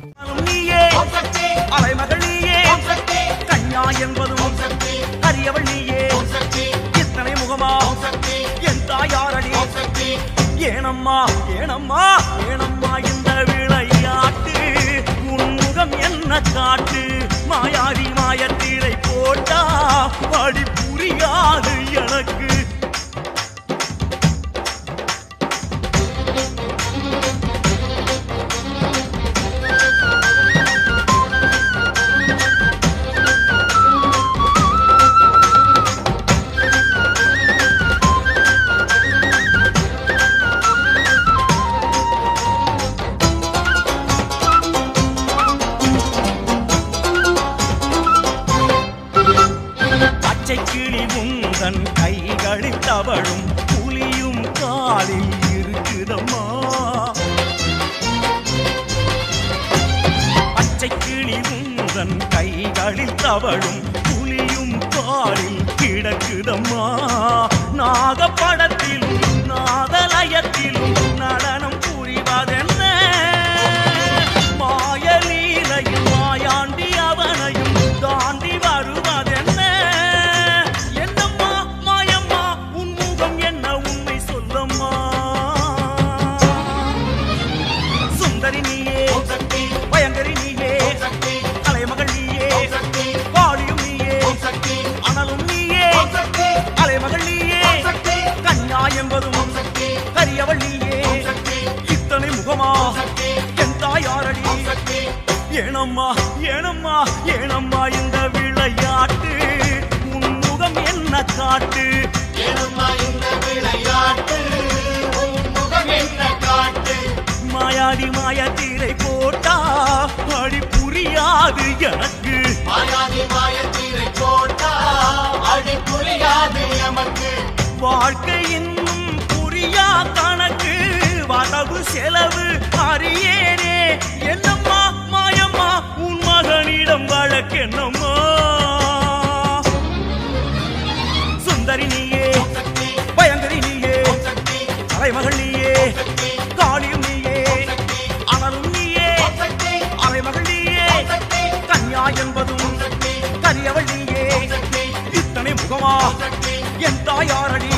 நீயே அலைமகள் நீயே கன்யா என்பதும் அறியவள் நீயே இத்தனை முகமா என் தாயாரடி ஏனம்மா ஏனம்மா ஏனம்மா இந்த விளையாட்டு உன்முகம் என்ன காட்டு மாயாடி மாயத்தீரை போட்டா படி புரியாது எனக்கு கிளி உந்தன் கைகளில் தவழும் புலியும் காலில் இருக்குதம்மா பச்சை கிளி உந்தன் கைகளில் தவழும் புலியும் காலில் கிடக்குதம்மா நாகப்படத்திலும் நாதலயத்திலும் நடனம் புரிவதென்ன மாயலீலையில் மாயாண்டி அவனையும் தாண்டி வருவதென்ன பயங்கரி நீயே அலைமகள் நீயே வாழியும் நீயே அனலும் நீயே அலைமகள் நீயே கன்யா என்பதும் கரியவள் நீயே இத்தனை முகமா என் தாயாரடி ஏனம்மா ஏனம்மா ஏனம்மா இந்த விளையாட்டு உன் முகம் என்ன காட்டு ஏனம்மா இந்த விளையாட்டு உன் முகம் என்ன காட்டு மாயாடி மாயத்தீரை போட்டா அடி புரியாது எனக்கு மாயாடி மாயத்தீரை போட்டா அடி புரியாது எமக்கு வாழ்க்கை இன்னும் புரியா கணக்கு வரவு செலவு அறியேனே என்னம்மா மாயம்மா உன் மகனிடம் வழக்கென்னம்மா சுந்தரி நீயே பயங்கரி நீயே அலைமகள் நீயே காளியும் நீயே அனலும் நீயே அலைமகள் நீயே கன்யா என்பதும் கரியவள் நீயே இத்தனை முகமா என் தாயாரடி